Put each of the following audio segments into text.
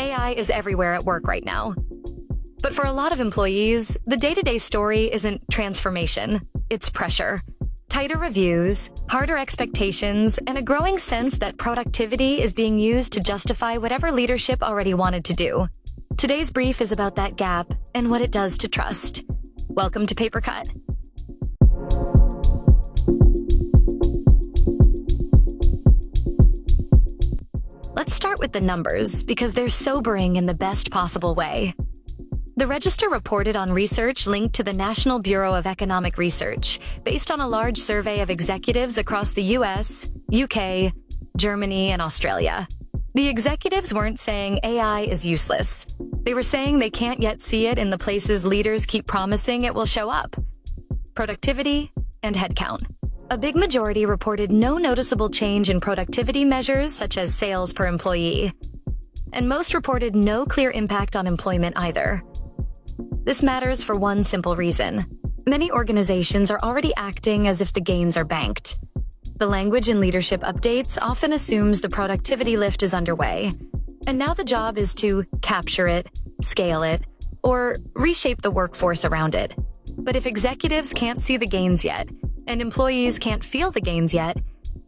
AI is everywhere at work right now. But for a lot of employees, the day-to-day story isn't transformation, it's pressure. Tighter reviews, harder expectations, and a growing sense that productivity is being used to justify whatever leadership already wanted to do. Today's brief is about that gap and what it does to trust. Welcome to Paper Cut. Let's start with the numbers, because they're sobering in the best possible way. The Register reported on research linked to the National Bureau of Economic Research, based on a large survey of executives across the US, UK, Germany, and Australia. The executives weren't saying AI is useless. They were saying they can't yet see it in the places leaders keep promising it will show up: productivity and headcount. A big majority reported no noticeable change in productivity measures such as sales per employee. And most reported no clear impact on employment either. This matters for one simple reason. Many organizations are already acting as if the gains are banked. The language in leadership updates often assumes the productivity lift is underway, and now the job is to capture it, scale it, or reshape the workforce around it. But if executives can't see the gains yet, and employees can't feel the gains yet,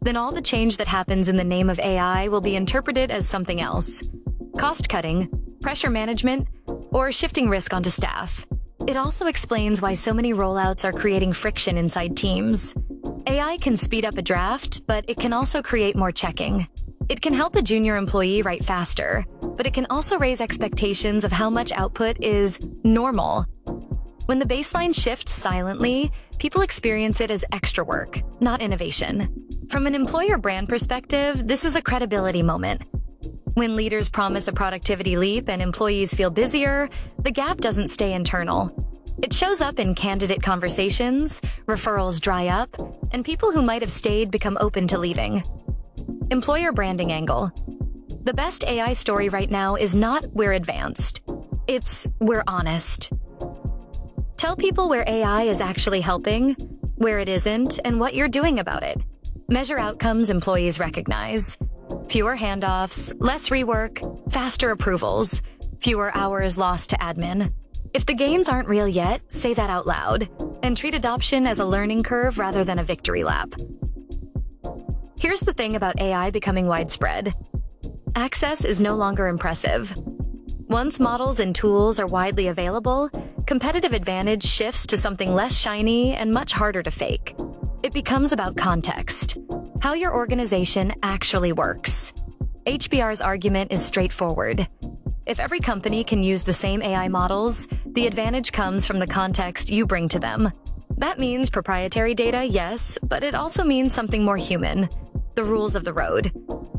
then all the change that happens in the name of AI will be interpreted as something else: cost-cutting, pressure management, or shifting risk onto staff. It also explains why so many rollouts are creating friction inside teams. AI can speed up a draft, but it can also create more checking. It can help a junior employee write faster, but it can also raise expectations of how much output is normal. When the baseline shifts silently, people experience it as extra work, not innovation. From an employer brand perspective, this is a credibility moment. When leaders promise a productivity leap and employees feel busier, the gap doesn't stay internal. It shows up in candidate conversations, referrals dry up, and people who might have stayed become open to leaving. Employer branding angle. The best AI story right now is not "we're advanced." It's "we're honest." Tell people where AI is actually helping, where it isn't, and what you're doing about it. Measure outcomes employees recognize. Fewer handoffs, less rework, faster approvals, fewer hours lost to admin. If the gains aren't real yet, say that out loud, and treat adoption as a learning curve rather than a victory lap. Here's the thing about AI becoming widespread. Access is no longer impressive. Once models and tools are widely available, competitive advantage shifts to something less shiny and much harder to fake. It becomes about context, how your organization actually works. HBR's argument is straightforward. If every company can use the same AI models, the advantage comes from the context you bring to them. That means proprietary data, yes, but it also means something more human: the rules of the road,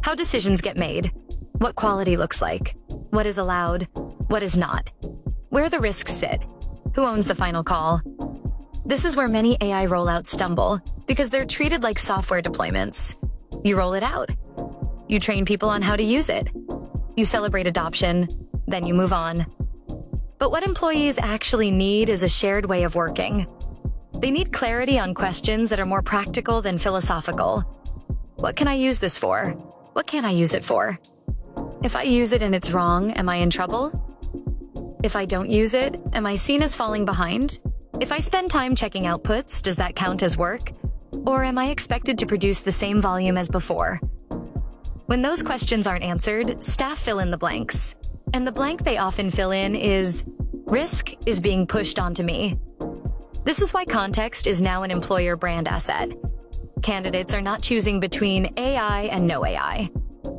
how decisions get made, what quality looks like, what is allowed, what is not, where the risks sit, who owns the final call. This is where many AI rollouts stumble, because they're treated like software deployments. You roll it out. You train people on how to use it. You celebrate adoption, then you move on. But what employees actually need is a shared way of working. They need clarity on questions that are more practical than philosophical. What can I use this for? What can't I use it for? If I use it and it's wrong, am I in trouble? If I don't use it, am I seen as falling behind? If I spend time checking outputs, does that count as work? Or am I expected to produce the same volume as before? When those questions aren't answered, staff fill in the blanks. And the blank they often fill in is, "Risk is being pushed onto me." This is why context is now an employer brand asset. Candidates are not choosing between AI and no AI.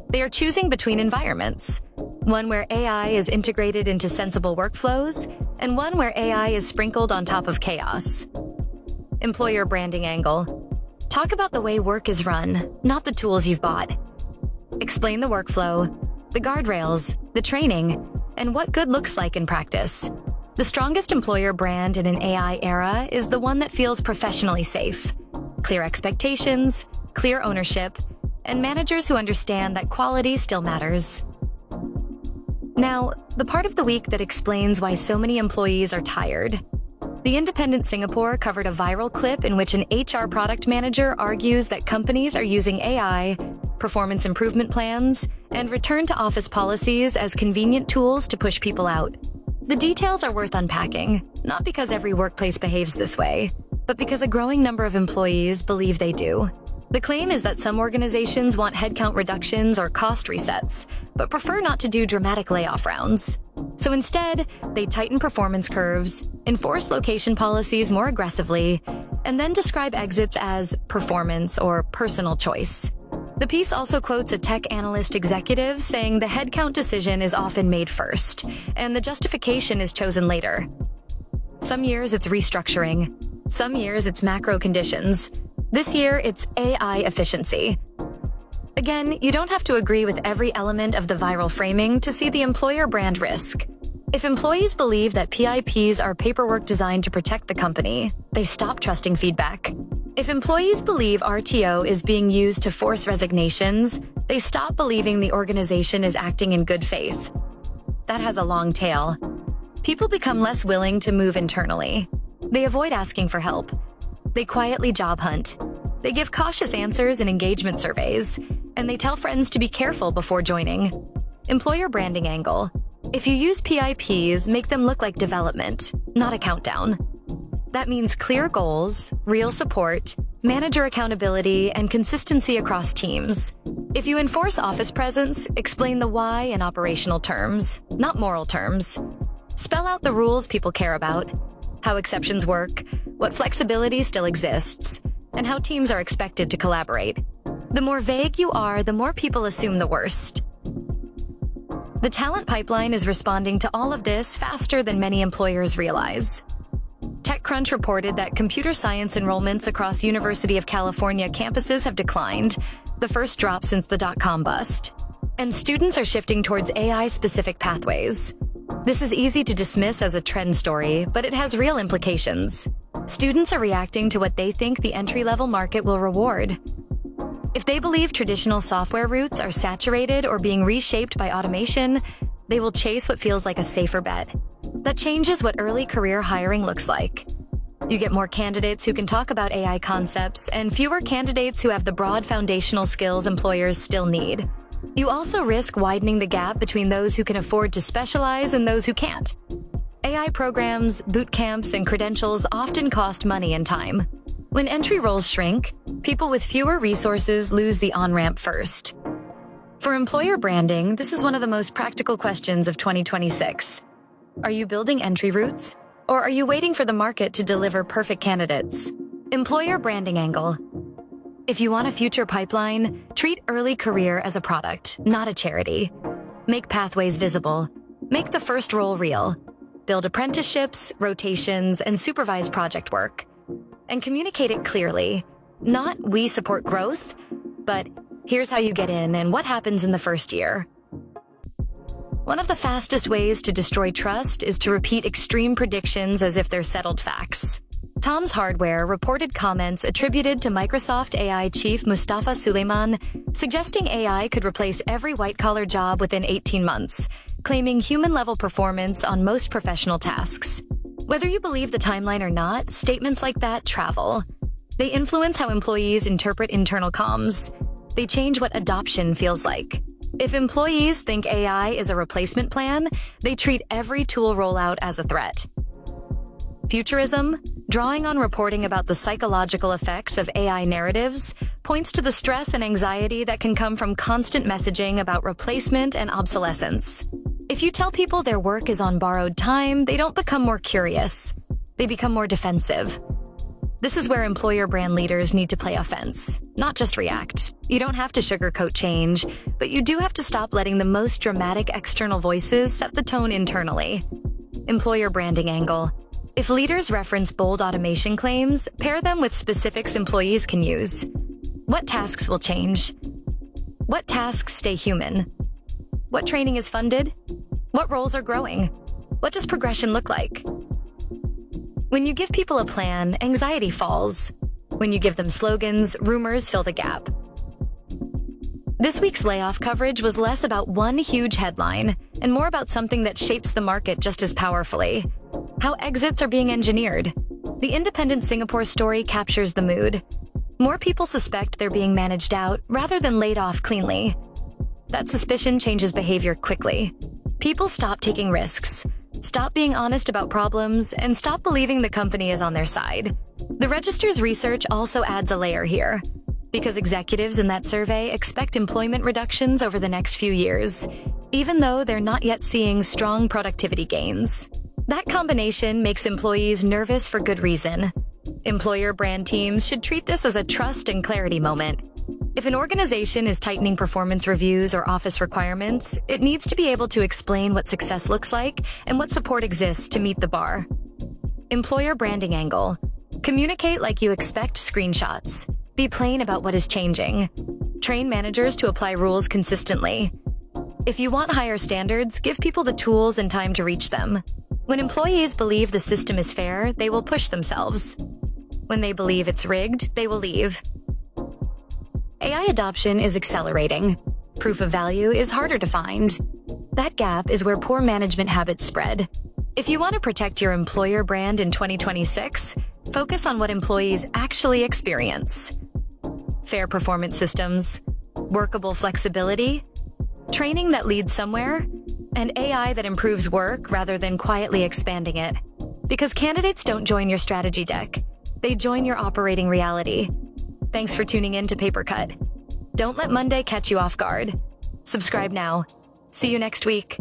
They are choosing between environments. One where AI is integrated into sensible workflows, and one where AI is sprinkled on top of chaos. Employer branding angle. Talk about the way work is run, not the tools you've bought. Explain the workflow, the guardrails, the training, and what good looks like in practice. The strongest employer brand in an AI era is the one that feels professionally safe. Clear expectations, clear ownership, and managers who understand that quality still matters. Now, the part of the week that explains why so many employees are tired. The Independent Singapore covered a viral clip in which an HR product manager argues that companies are using AI, performance improvement plans, and return-to-office policies as convenient tools to push people out. The details are worth unpacking, not because every workplace behaves this way, but because a growing number of employees believe they do. The claim is that some organizations want headcount reductions or cost resets, but prefer not to do dramatic layoff rounds. So instead, they tighten performance curves, enforce location policies more aggressively, and then describe exits as performance or personal choice. The piece also quotes a tech analyst executive saying the headcount decision is often made first, and the justification is chosen later. Some years it's restructuring. Some years it's macro conditions. This year it's AI efficiency. Again, you don't have to agree with every element of the viral framing to see the employer brand risk. If employees believe that PIPs are paperwork designed to protect the company, they stop trusting feedback. If employees believe RTO is being used to force resignations, they stop believing the organization is acting in good faith. That has a long tail. People become less willing to move internally. They avoid asking for help. They quietly job hunt. They give cautious answers in engagement surveys, and they tell friends to be careful before joining. Employer branding angle. If you use PIPs, make them look like development, not a countdown. That means clear goals, real support, manager accountability, and consistency across teams. If you enforce office presence, explain the why in operational terms, not moral terms. Spell out the rules people care about, how exceptions work, what flexibility still exists, and how teams are expected to collaborate. The more vague you are, the more people assume the worst. The talent pipeline is responding to all of this faster than many employers realize. TechCrunch reported that computer science enrollments across University of California campuses have declined, the first drop since the dot-com bust. And students are shifting towards AI-specific pathways. This is easy to dismiss as a trend story, but it has real implications. Students are reacting to what they think the entry-level market will reward. If they believe traditional software routes are saturated or being reshaped by automation, they will chase what feels like a safer bet. That changes what early career hiring looks like. You get more candidates who can talk about AI concepts and fewer candidates who have the broad foundational skills employers still need. You also risk widening the gap between those who can afford to specialize and those who can't. AI programs, boot camps, and credentials often cost money and time. When entry roles shrink, people with fewer resources lose the on-ramp first. For employer branding, this is one of the most practical questions of 2026. Are you building entry routes, or are you waiting for the market to deliver perfect candidates? Employer branding angle. If you want a future pipeline, treat early career as a product, not a charity. Make pathways visible. Make the first role real. Build apprenticeships, rotations, and supervise project work. And communicate it clearly. Not "we support growth," but "here's how you get in and what happens in the first year." One of the fastest ways to destroy trust is to repeat extreme predictions as if they're settled facts. Tom's Hardware reported comments attributed to Microsoft AI chief Mustafa Suleyman, suggesting AI could replace every white-collar job within 18 months, claiming human-level performance on most professional tasks. Whether you believe the timeline or not, statements like that travel. They influence how employees interpret internal comms. They change what adoption feels like. If employees think AI is a replacement plan, they treat every tool rollout as a threat. Futurism, drawing on reporting about the psychological effects of AI narratives, points to the stress and anxiety that can come from constant messaging about replacement and obsolescence. If you tell people their work is on borrowed time, they don't become more curious. They become more defensive. This is where employer brand leaders need to play offense, not just react. You don't have to sugarcoat change, but you do have to stop letting the most dramatic external voices set the tone internally. Employer branding angle. If leaders reference bold automation claims, pair them with specifics employees can use. What tasks will change? What tasks stay human? What training is funded? What roles are growing? What does progression look like? When you give people a plan, anxiety falls. When you give them slogans, rumors fill the gap. This week's layoff coverage was less about one huge headline and more about something that shapes the market just as powerfully. How exits are being engineered. The Independent Singapore story captures the mood. More people suspect they're being managed out rather than laid off cleanly. that suspicion changes behavior quickly. People stop taking risks, stop being honest about problems, and stop believing the company is on their side. The Register's research also adds a layer here, because executives in that survey expect employment reductions over the next few years, even though they're not yet seeing strong productivity gains. That combination makes employees nervous for good reason. Employer brand teams should treat this as a trust and clarity moment. If an organization is tightening performance reviews or office requirements, it needs to be able to explain what success looks like and what support exists to meet the bar. Employer branding angle. Communicate like you expect screenshots. Be plain about what is changing. Train managers to apply rules consistently. If you want higher standards, give people the tools and time to reach them. When employees believe the system is fair, they will push themselves. When they believe it's rigged, they will leave. AI adoption is accelerating. Proof of value is harder to find. That gap is where poor management habits spread. If you want to protect your employer brand in 2026, focus on what employees actually experience. Fair performance systems, workable flexibility, training that leads somewhere, and AI that improves work rather than quietly expanding it. Because candidates don't join your strategy deck. They join your operating reality. Thanks for tuning in to Papercut. Don't let Monday catch you off guard. Subscribe now. See you next week.